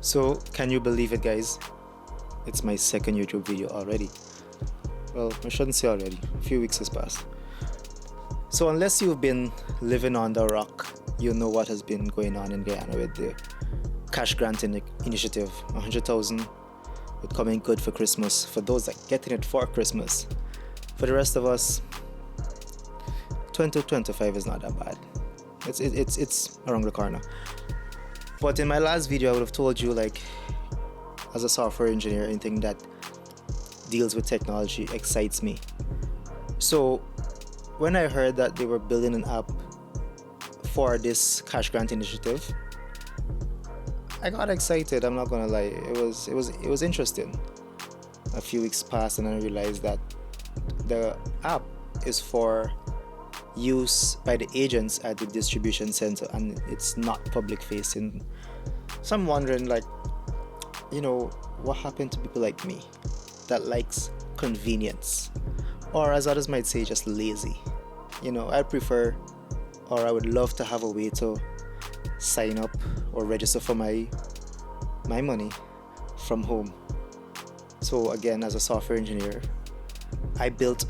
So, can you believe it, guys? It's my second YouTube video already. Well, I shouldn't say already. A few weeks has passed. So, unless you've been living on the rock, you know what has been going on in Guyana with the cash grant initiative. 100,000 would come in good for Christmas. For those that getting it for Christmas. For the rest of us, 2025 is not that bad. It's around the corner. But in my last video, I would have told you, like, as a software engineer, anything that deals with technology excites me. So when I heard that they were building an app for this cash grant initiative, I got excited. I'm not gonna lie. It was interesting. A few weeks passed, and I realized that the app is for use by the agents at the distribution center, and it's not public facing. So I'm wondering, like, what happened to people like me that likes convenience, or as others might say, just lazy. I prefer, or I would love to have a way to sign up or register for my money from home. So again, as a software engineer, I built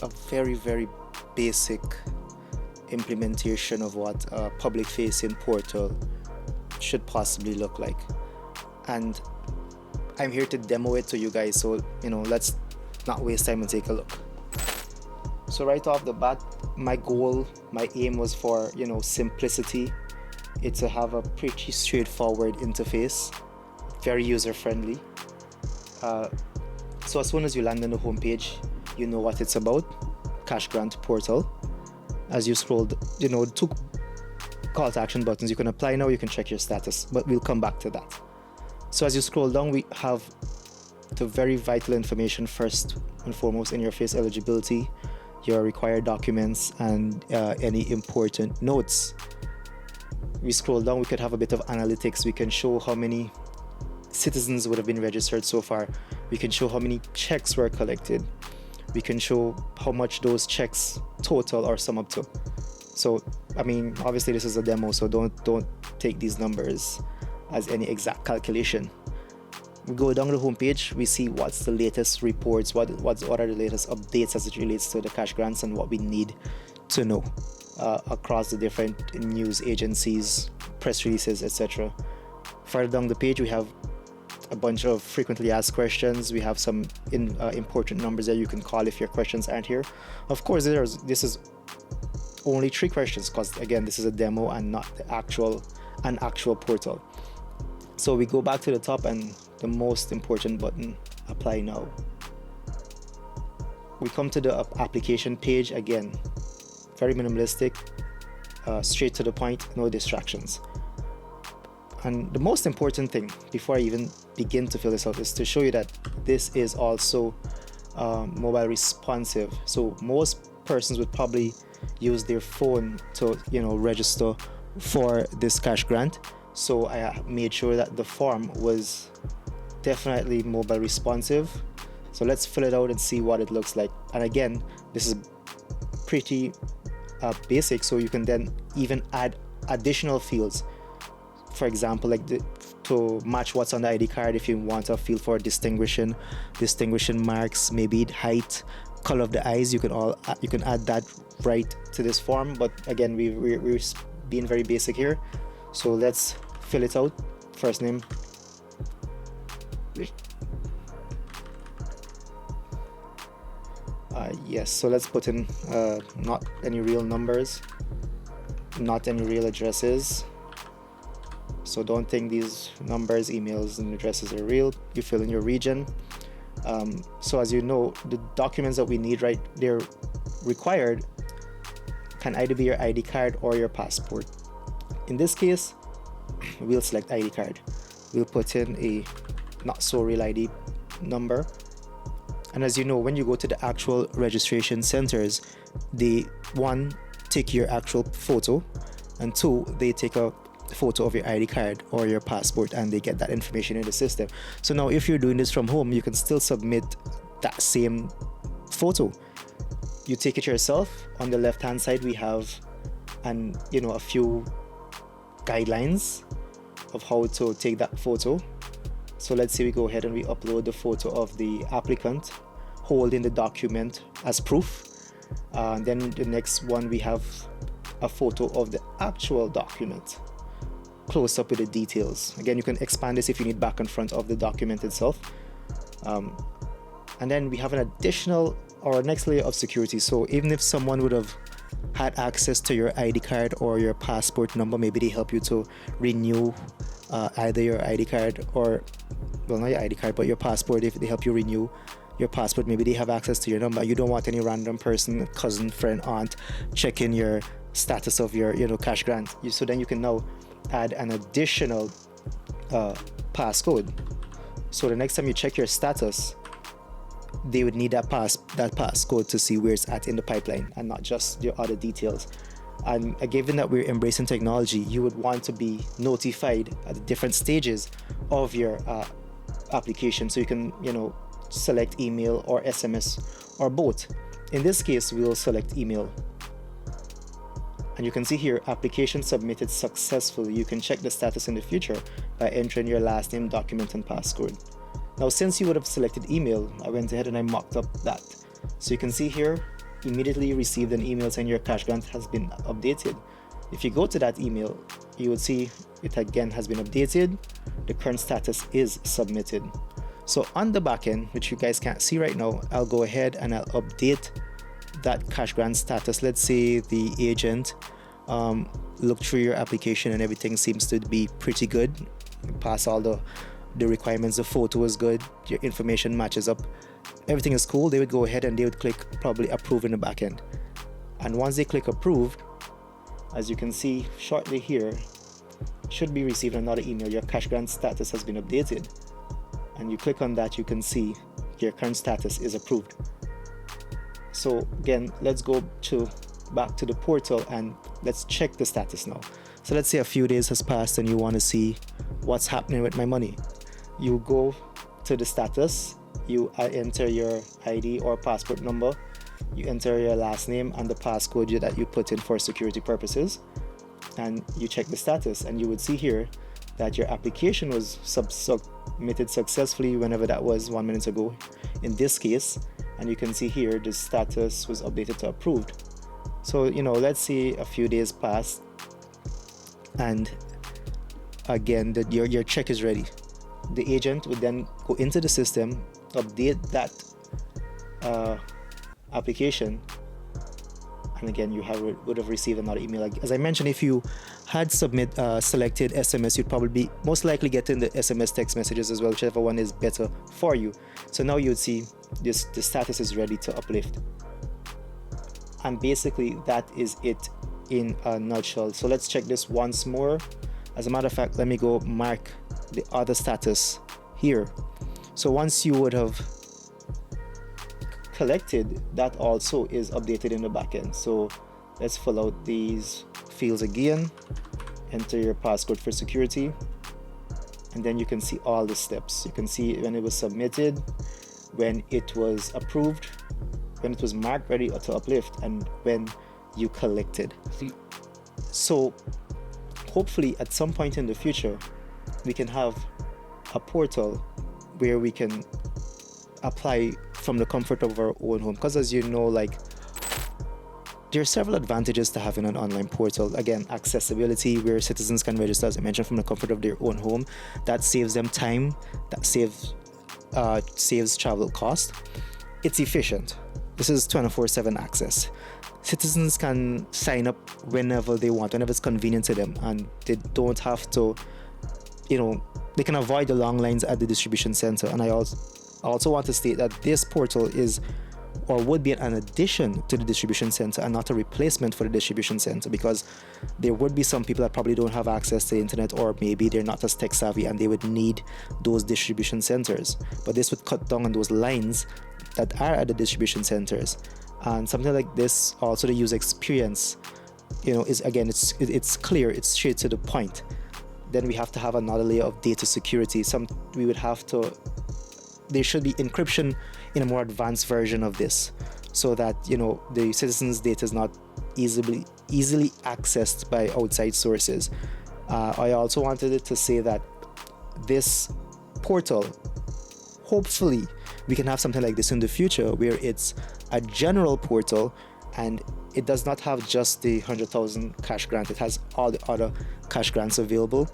a very, very basic implementation of what a public facing portal should possibly look like, and I'm here to demo it to you guys. So let's not waste time and take a look. So right off the bat, my aim was for simplicity. It's to have a pretty straightforward interface, very user friendly. So as soon as you land on the homepage, you know what it's about. Cash grant portal. As you scroll, two call to action buttons. You can apply now, you can check your status, but we'll come back to that. So as you scroll down, we have the very vital information first and foremost: in your face eligibility, your required documents, and any important notes. We scroll down, we could have a bit of analytics. We can show how many citizens would have been registered so far. We can show how many checks were collected. We can show how much those checks total or sum up to. So, obviously this is a demo, so don't take these numbers as any exact calculation. We go down the homepage, we see what's the latest reports, what are the latest updates as it relates to the cash grants, and what we need to know across the different news agencies, press releases, etc. Further down the page, we have a bunch of frequently asked questions. We have some important numbers that you can call if your questions aren't here. Of course, this is only 3 questions because, again, this is a demo and not an actual portal. So we go back to the top, and the most important button, apply now. We come to the application page. Again, very minimalistic, straight to the point, no distractions. And the most important thing, before I even begin to fill this out, is to show you that this is also mobile responsive. So most persons would probably use their phone to register for this cash grant. So I made sure that the form was definitely mobile responsive. So let's fill it out and see what it looks like. And again, this is pretty basic, so you can then even add additional fields. For example, like to match what's on the ID card, if you want a field for distinguishing marks, maybe height, color of the eyes, you can add that right to this form. But again, we're being very basic here, so let's fill it out. First name, yes, so let's put in not any real numbers, not any real addresses. So don't think these numbers, emails, and addresses are real. You fill in your region. So as you know, the documents that we need, right, they're required, can either be your ID card or your passport. In this case, we'll select ID card. We'll put in a not so real ID number. And as you know, when you go to the actual registration centers, they, 1, take your actual photo, and 2, they take a photo of your ID card or your passport, and they get that information in the system. So now if you're doing this from home, you can still submit that same photo. You take it yourself. On the left hand side, we have a few guidelines of how to take that photo. So let's say we go ahead and we upload the photo of the applicant holding the document as proof. Then the next one, we have a photo of the actual document, close up with the details. Again, you can expand this if you need back and front of the document itself. And then we have an additional or next layer of security. So even if someone would have had access to your ID card or your passport number, maybe they help you to renew either your ID card or, well, not your ID card, but your passport. If they help you renew your passport, maybe they have access to your number. You don't want any random person, cousin, friend, aunt checking your status of your cash grant. So then you can now add an additional passcode. So the next time you check your status, they would need that passcode to see where it's at in the pipeline and not just your other details. And given that we're embracing technology, you would want to be notified at the different stages of your application. So you can, select email or SMS or both. In this case, we'll select email. And you can see here, application submitted successfully. You can check the status in the future by entering your last name, document, and passcode. Now, since you would have selected email, I went ahead and I mocked up that. So you can see here, immediately received an email saying your cash grant has been updated. If you go to that email, you would see it again has been updated. The current status is submitted. So on the back end, which you guys can't see right now, I'll go ahead and I'll update that cash grant status. Let's say the agent looked through your application and everything seems to be pretty good. Pass all the requirements, the photo is good, your information matches up, everything is cool. They would go ahead and they would click probably approve in the back end. And once they click approve, as you can see shortly here, should be receiving another email. Your cash grant status has been updated. And you click on that, you can see your current status is approved. So again, let's go back to the portal and let's check the status now. So let's say a few days has passed and you want to see what's happening with my money. You go to the status, you enter your ID or passport number, you enter your last name and the passcode that you put in for security purposes, and you check the status, and you would see here that your application was submitted successfully whenever that was 1 minute ago in this case, and you can see here the status was updated to approved. So let's see a few days passed and again your check is ready. The agent would then go into the system, update that application, and again you would have received another email. As I mentioned, if you had selected SMS, you'd probably be most likely getting the SMS text messages as well, whichever one is better for you. So now you would see the status is ready to uplift. And basically that is it in a nutshell. So let's check this once more. As a matter of fact, let me go mark the other status here. So once you would have collected, that also is updated in the backend. So let's fill out these fields again, enter your passcode for security, and then you can see all the steps. You can see when it was submitted, when it was approved, when it was marked ready to uplift, and when you collected. So hopefully at some point in the future we can have a portal where we can apply from the comfort of our own home, because as you know, there are several advantages to having an online portal. Again, accessibility, where citizens can register, as I mentioned, from the comfort of their own home. That saves them time, that saves travel cost. It's efficient. This is 24/7 access. Citizens can sign up whenever they want, whenever it's convenient to them, and they don't have to, they can avoid the long lines at the distribution center. And I also want to state that this portal is or would be an addition to the distribution center and not a replacement for the distribution center, because there would be some people that probably don't have access to the internet, or maybe they're not as tech savvy and they would need those distribution centers. But this would cut down on those lines that are at the distribution centers. And something like this, also the user experience, is again, it's clear, it's straight to the point. Then we have to have another layer of data security. We would have to, there should be encryption in a more advanced version of this, so that the citizens' data is not easily accessed by outside sources. I also wanted to say that this portal, hopefully we can have something like this in the future where it's a general portal and it does not have just the 100,000 cash grant. It has all the other cash grants available,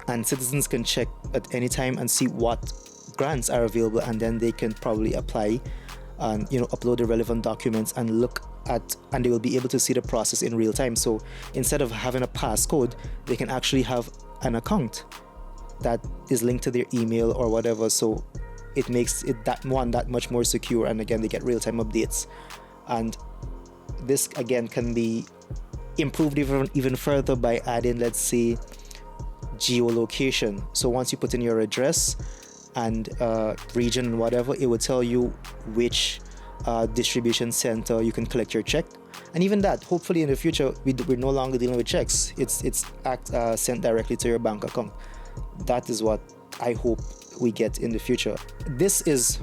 and citizens can check at any time and see what grants are available, and then they can probably apply and upload the relevant documents and look at, and they will be able to see the process in real time. So instead of having a passcode, they can actually have an account that is linked to their email or whatever. So it makes it that much more secure, and again they get real-time updates. And this again can be improved even further by adding, let's say, geolocation. So once you put in your address and region and whatever, it will tell you which distribution center you can collect your check. And even that, hopefully in the future, we're no longer dealing with checks. It's sent directly to your bank account. That is what I hope we get in the future. This is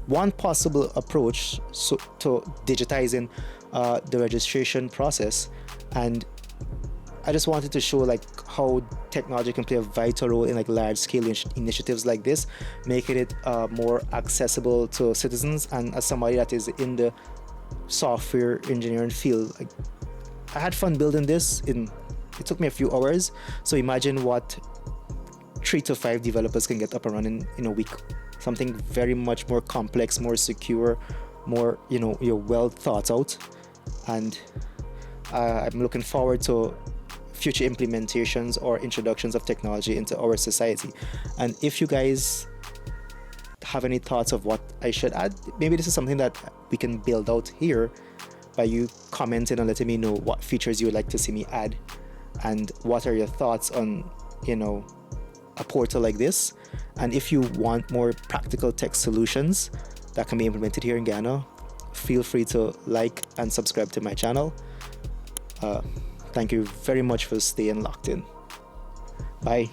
one possible approach to digitizing the registration process, and I just wanted to show like how technology can play a vital role in like large-scale initiatives like this, making it more accessible to citizens. And as somebody that is in the software engineering field, like, I had fun building this. It took me a few hours. So imagine what 3 to 5 developers can get up and running in a week. Something very much more complex, more secure, more you're well thought out. And I'm looking forward to future implementations or introductions of technology into our society. And if you guys have any thoughts of what I should add, maybe this is something that we can build out here by you commenting and letting me know what features you would like to see me add, and what are your thoughts on a portal like this. And if you want more practical tech solutions that can be implemented here in Guyana, feel free to like and subscribe to my channel. Thank you very much for staying locked in. Bye.